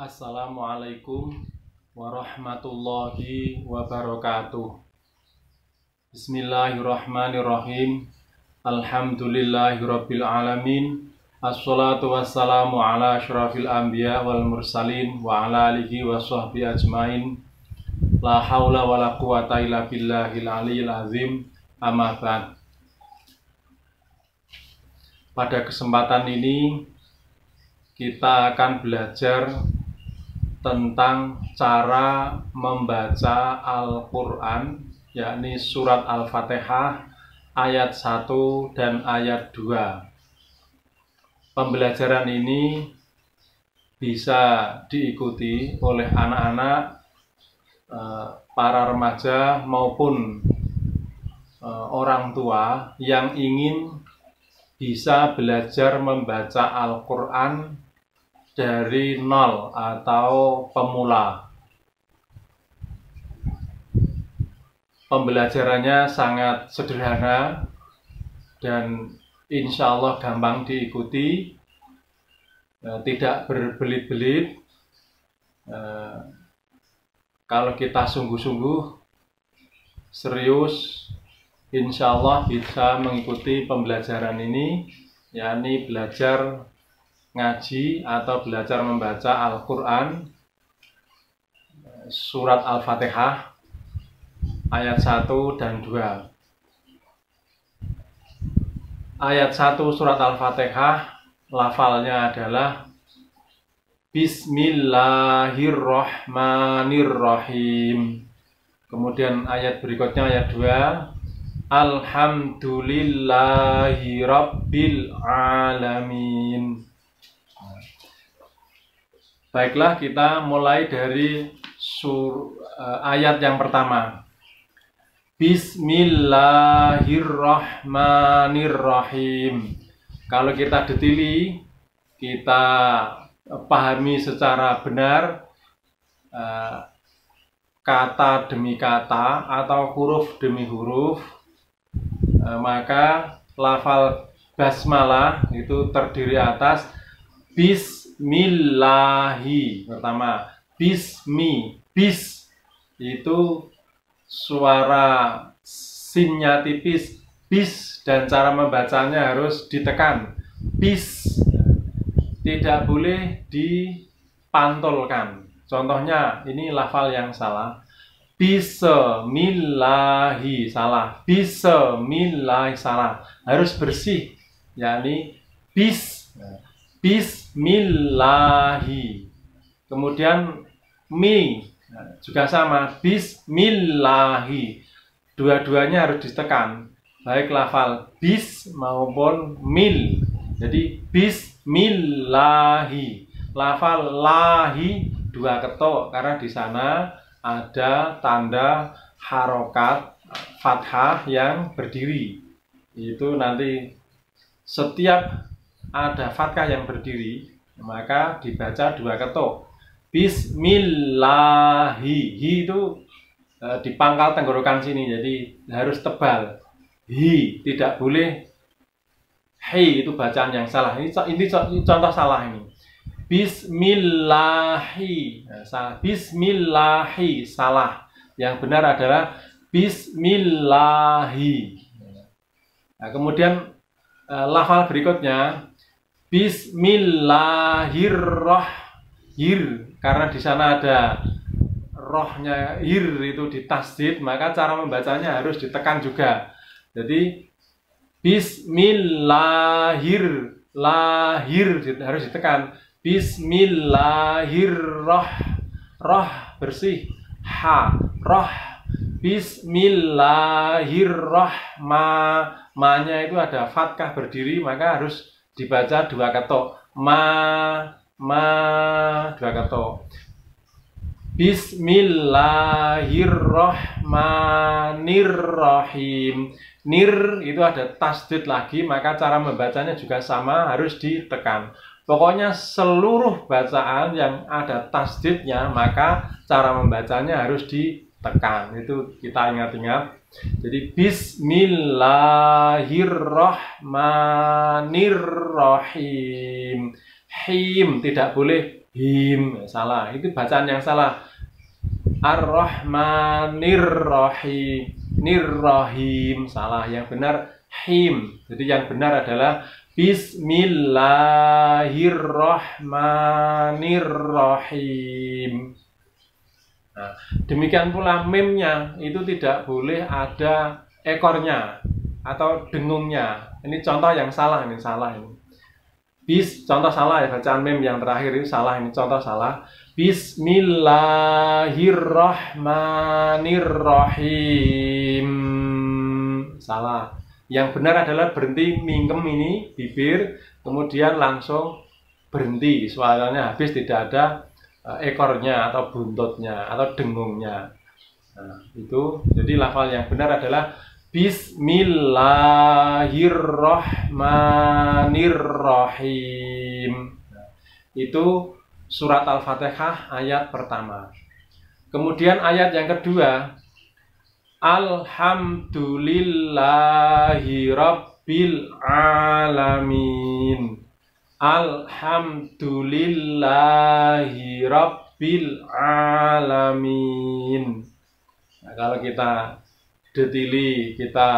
Assalamualaikum warahmatullahi wabarakatuh. Bismillahirrahmanirrahim. Alhamdulillahirabbil alamin. Assalatu wassalamu ala asyrafil anbiya wal mursalin wa ala alihi wa sahbihi ajmain. La haula wala quwata illa billahil aliyil azim. Amma ba'd. Pada kesempatan ini kita akan belajar tentang cara membaca Al-Quran, yakni surat Al-Fatihah ayat 1 dan ayat 2. Pembelajaran ini bisa diikuti oleh anak-anak, para remaja maupun orang tua yang ingin bisa belajar membaca Al-Quran dari nol atau pemula. Pembelajarannya sangat sederhana dan insya Allah gampang diikuti, tidak berbelit-belit. Kalau kita sungguh-sungguh serius, insya Allah bisa mengikuti pembelajaran ini, yakni belajar ngaji atau belajar membaca Al-Quran surat Al-Fatihah ayat 1 dan 2. Ayat 1 surat Al-Fatihah lafalnya adalah Bismillahirrahmanirrahim. Kemudian ayat berikutnya ayat 2, Alhamdulillahirabbil alamin. Baiklah, kita mulai dari ayat yang pertama. Bismillahirrahmanirrahim. Kalau kita detili, kita pahami secara benar kata demi kata atau huruf demi huruf, maka lafal basmalah itu terdiri atas Bismillahi. Pertama, bismi, bis itu suara sinnya tipis, bis, dan cara membacanya harus ditekan, bis, tidak boleh dipantulkan. Contohnya, ini lafal yang salah, Bismillahi, salah, Bismillahi, salah, harus bersih, yakni Bismillahi. Kemudian mi juga sama, Bismillahi. Dua-duanya harus ditekan, baik lafal bis maupun mil. Jadi Bismillahi. Lafal lahi dua ketuk karena di sana ada tanda harokat fathah yang berdiri. Itu nanti setiap ada fathah yang berdiri, maka dibaca dua ketuk. Bismillahi, hi itu di pangkal tenggorokan sini, jadi harus tebal. Hi, tidak boleh hi, itu bacaan yang salah. Ini contoh salah ini. Bismillahi, salah. Bismillahi, salah. Yang benar adalah Bismillahi. Nah, kemudian lafal berikutnya Bismillahirrahmanirrahim, karena di sana ada rohnya hir itu ditasdid, maka cara membacanya harus ditekan juga. Jadi Bismillahir harus ditekan. Bismillahirrahmanirrahim, bersih, ha, roh. Bismillahirrahmanirrahim, ma-nya itu ada fathah berdiri, maka harus dibaca dua ketuk, dua ketuk. Bismillahirrahmanirrahim. Nir itu ada tasdid lagi, maka cara membacanya juga sama, harus ditekan. Pokoknya seluruh bacaan yang ada tasdidnya, maka cara membacanya harus ditekan. Itu kita ingat-ingat. Jadi Bismillahirrahmanirrahim. Him tidak boleh him, salah. Itu bacaan yang salah. Ar-Rahmanir-Rahim, Nir-Rahim, salah. Yang benar him. Jadi yang benar adalah Bismillahirrahmanirrahim. Nah, demikian pula mimnya itu tidak boleh ada ekornya atau dengungnya. Ini contoh yang salah, ini salah ini. Contoh salah ya, bacaan mim yang terakhir ini salah, ini contoh salah. Bismillahirrahmanirrahim, salah. Yang benar adalah berhenti mingkem ini bibir, kemudian langsung berhenti, suaranya habis, tidak ada ekornya atau buntutnya atau dengungnya. Nah, itu jadi lafal yang benar adalah Bismillahirrahmanirrahim. Nah, itu surat Al-Fatihah ayat pertama. Kemudian ayat yang kedua, Alhamdulillahi Rabbil Alamin. Alhamdulillahi Rabbil Alamin. Nah, kalau kita detili, kita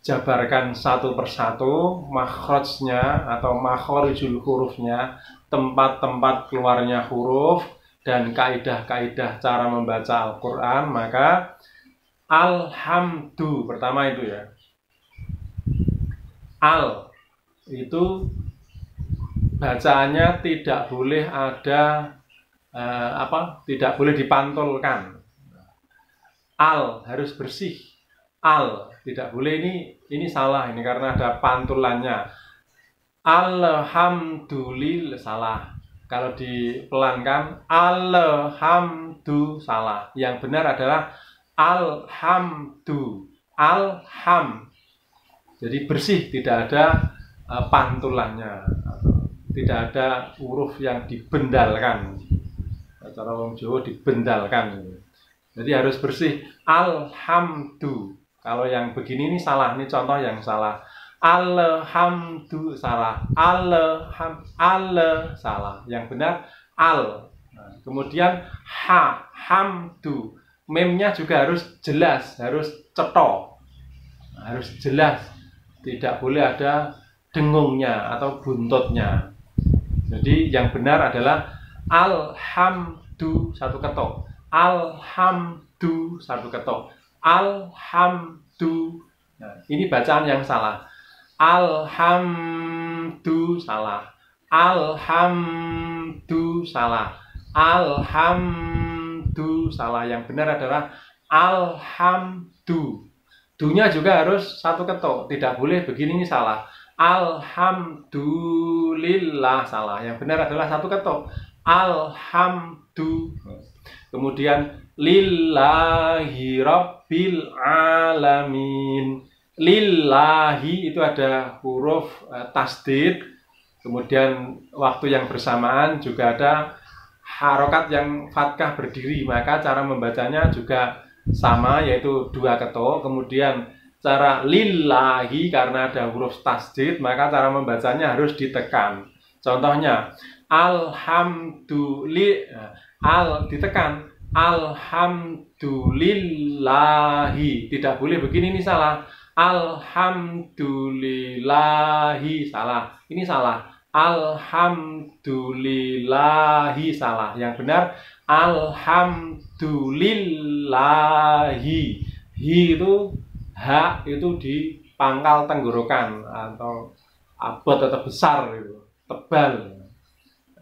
jabarkan satu persatu makhrajnya atau makhrijul hurufnya, tempat-tempat keluarnya huruf dan kaidah-kaidah cara membaca Al-Quran, maka alhamdu pertama itu ya. Al itu bacaannya tidak boleh ada tidak boleh dipantulkan. Al harus bersih. Al tidak boleh, ini salah ini karena ada pantulannya. Alhamdulillah salah. Kalau dipelankan alhamdu salah. Yang benar adalah alhamdu. Alham. Jadi bersih, tidak ada pantulannya. Tidak ada huruf yang dibendalkan. Cara orang Jawa dibendalkan. Jadi harus bersih. Alhamdu. Kalau yang begini ini salah. Ini contoh yang salah. Alhamdu salah. Salah. Yang benar al. Nah, kemudian hamdu. Memnya juga harus jelas, harus cetok. Nah, harus jelas. Tidak boleh ada dengungnya atau buntutnya. Jadi yang benar adalah alhamdu satu ketok. Alhamdu satu ketok. Alhamdu. Nah, ini bacaan yang salah. Alhamdu salah. Alhamdu salah. Alhamdu salah. Yang benar adalah alhamdu. Dunya juga harus satu ketok. Tidak boleh begini, ini salah. Alhamdulillah salah. Yang benar adalah satu ketok. Alhamdu. Kemudian lillahi rabbil alamin. Lillahi itu ada huruf tasdid. Kemudian waktu yang bersamaan juga ada harokat yang fathah berdiri. Maka cara membacanya juga sama, yaitu dua ketok. Kemudian cara lillahi karena ada huruf tasdid, maka cara membacanya harus ditekan. Contohnya ditekan alhamdulillahi. Tidak boleh begini, ini salah. Alhamdulillahi salah. Ini salah. Alhamdulillahi salah. Yang benar alhamdulillahi. Hi itu ha itu di pangkal tenggorokan atau abot atau besar itu, tebal.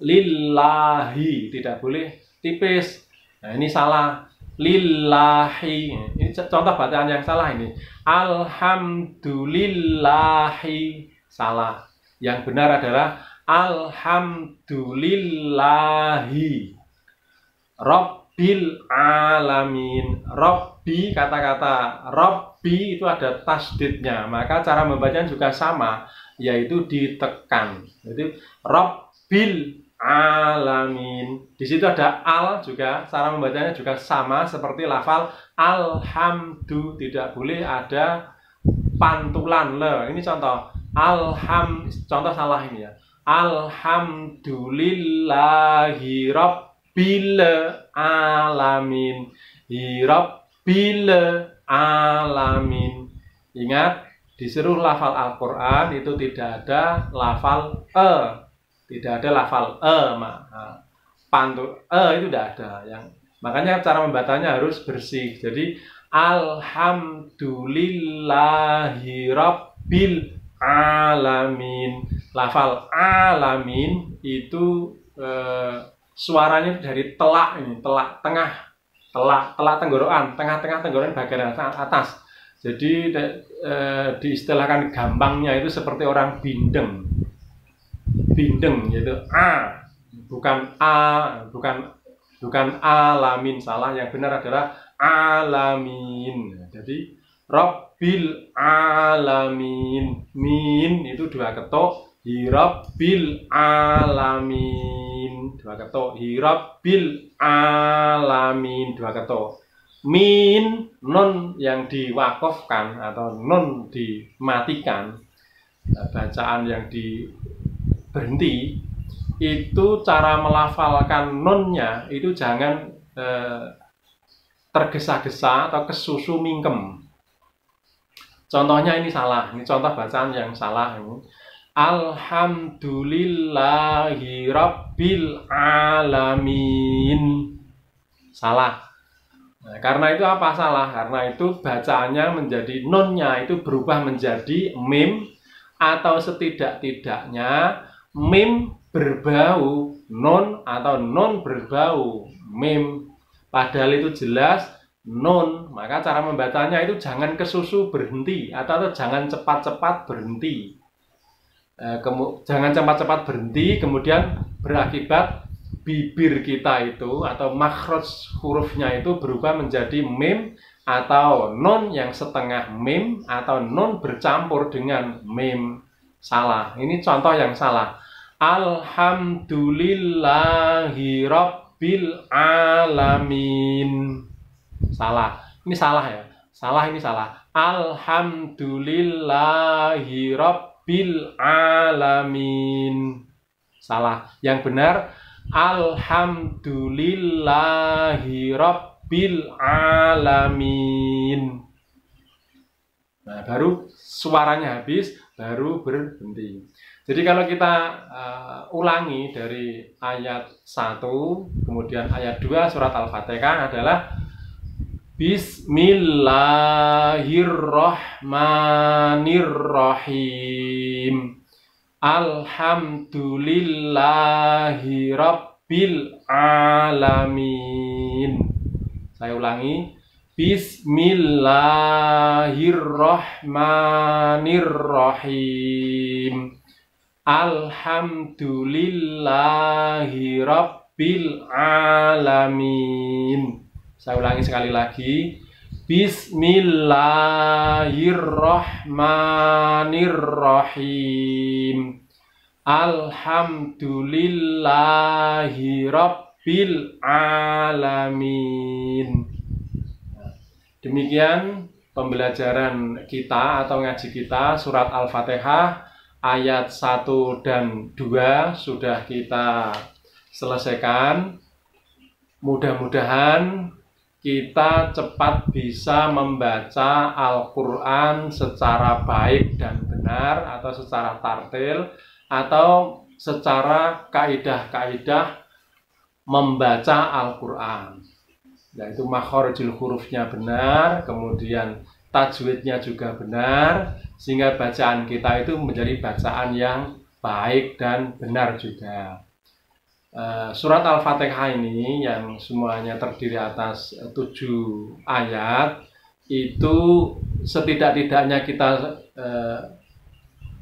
Lillahi tidak boleh tipis. Nah, ini salah. Lillahi. Ini contoh bacaan yang salah ini. Alhamdulillahi salah. Yang benar adalah alhamdulillahi Rabbil alamin. Rabbi, kata-kata Rabbi itu ada tasdidnya, maka cara membacanya juga sama, yaitu ditekan. Jadi Rabbil alamin. Di situ ada al juga, cara membacanya juga sama seperti lafal alhamdu. Tidak boleh ada pantulan le. Ini contoh contoh salah ini ya. Alhamdulillahi rabbil alamin. Rabbil alamin. Ingat, di seluruh lafal Al-Quran itu tidak ada lafal tidak ada lafal pantul itu tidak ada. Makanya cara membacanya harus bersih. Jadi Alhamdulillahi rabbil alamin. Lafal alamin itu suaranya dari telak ini, telak tengah, telak tenggorokan, tengah-tengah tenggorokan bagian atas. Jadi diistilahkan gampangnya itu seperti orang bindeng, yaitu a, bukan alamin, salah. Yang benar adalah alamin. Jadi rabbil alamin, min itu 2 ketuk, rabbil alamin 2 ketuk, rabbil alamin 2 ketuk. Min, nun yang diwakafkan atau nun dimatikan, bacaan yang berhenti, itu cara melafalkan nunnya itu jangan tergesa-gesa atau kesusu mingkem. Contohnya ini salah, ini contoh bacaan yang salah ini. Alhamdulillahi rabbil alamin. Salah. Nah, karena itu apa salah? Karena itu bacaannya menjadi nunnya itu berubah menjadi mim, atau setidak-tidaknya mim berbau nun atau nun berbau mim. Padahal itu jelas nun. Maka cara membacanya itu jangan kesusu berhenti atau jangan cepat-cepat berhenti. Jangan cepat-cepat berhenti kemudian berakibat bibir kita itu atau makhraj hurufnya itu berubah menjadi mim atau nun yang setengah mim atau nun bercampur dengan mim. Salah. Ini contoh yang salah. Alhamdulillahi rabbil alamin. Salah. Ini salah ya. Salah, ini salah. Alhamdulillahi rabbil alamin. Salah. Yang benar Alhamdulillahi rabbil alamin. Nah, baru suaranya habis, baru berhenti. Jadi kalau kita ulangi dari ayat 1, kemudian ayat 2 surat Al-Fatihah adalah Bismillahirrahmanirrahim. Alhamdulillahi rabbil alamin. Saya ulangi. Bismillahirrahmanirrahim. Alhamdulillahi rabbil alamin. Saya ulangi sekali lagi. Bismillahirrahmanirrahim. Alhamdulillahi rabbil alamin. Demikian pembelajaran kita atau ngaji kita surat Al-Fatihah ayat 1 dan 2 sudah kita selesaikan. Mudah-mudahan kita cepat bisa membaca Al-Quran secara baik dan benar, atau secara tartil, atau secara kaidah-kaidah membaca Al-Quran, yaitu makhorijul hurufnya benar, kemudian tajwidnya juga benar, sehingga bacaan kita itu menjadi bacaan yang baik dan benar juga. Surat Al-Fatihah ini yang semuanya terdiri atas 7 ayat, itu setidak-tidaknya kita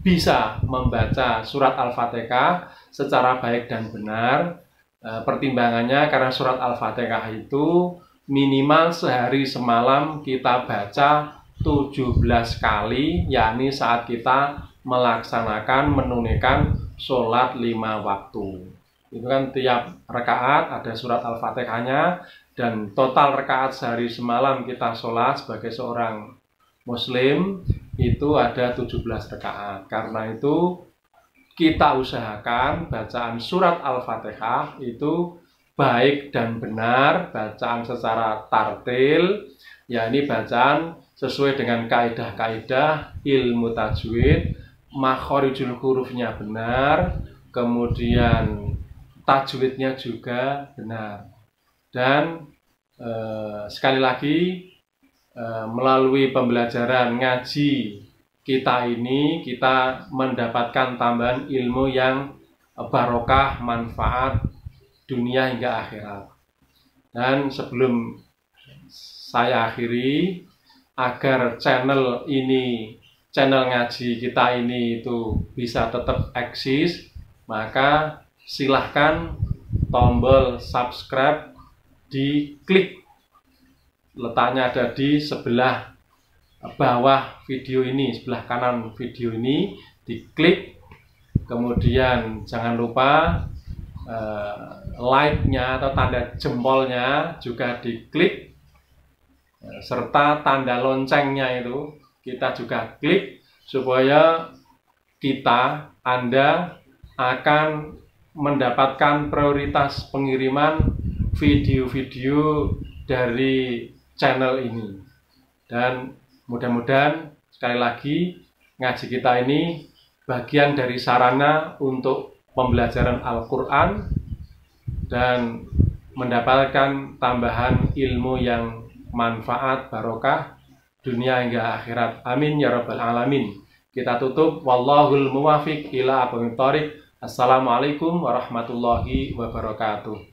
bisa membaca surat Al-Fatihah secara baik dan benar. Pertimbangannya karena surat Al-Fatihah itu minimal sehari semalam kita baca 17 kali, yakni saat kita melaksanakan menunaikan sholat 5 waktu. Itu kan tiap rakaat ada surat Al-Fatihahnya, dan total rakaat sehari semalam kita sholat sebagai seorang muslim itu ada 17 rakaat. Karena itu kita usahakan bacaan surat Al-Fatihah itu baik dan benar, bacaan secara tartil, yakni bacaan sesuai dengan kaidah-kaidah ilmu tajwid, makhorijul hurufnya benar, kemudian tajwidnya juga benar. Dan sekali lagi melalui pembelajaran ngaji kita ini, kita mendapatkan tambahan ilmu yang barokah, manfaat dunia hingga akhirat. Dan sebelum saya akhiri, agar channel ngaji kita ini itu bisa tetap eksis, maka silahkan tombol subscribe diklik. Letaknya ada di sebelah bawah video ini, sebelah kanan video ini, diklik. Kemudian jangan lupa like-nya atau tanda jempolnya juga diklik, serta tanda loncengnya itu kita juga klik, supaya Anda akan mendapatkan prioritas pengiriman video-video dari channel ini. Dan mudah-mudahan sekali lagi ngaji kita ini bagian dari sarana untuk pembelajaran Al-Quran dan mendapatkan tambahan ilmu yang manfaat barokah dunia hingga akhirat. Amin ya rabbal alamin. Kita tutup, wallahul muwafiq ila aqwamit thoriq. Assalamualaikum warahmatullahi wabarakatuh.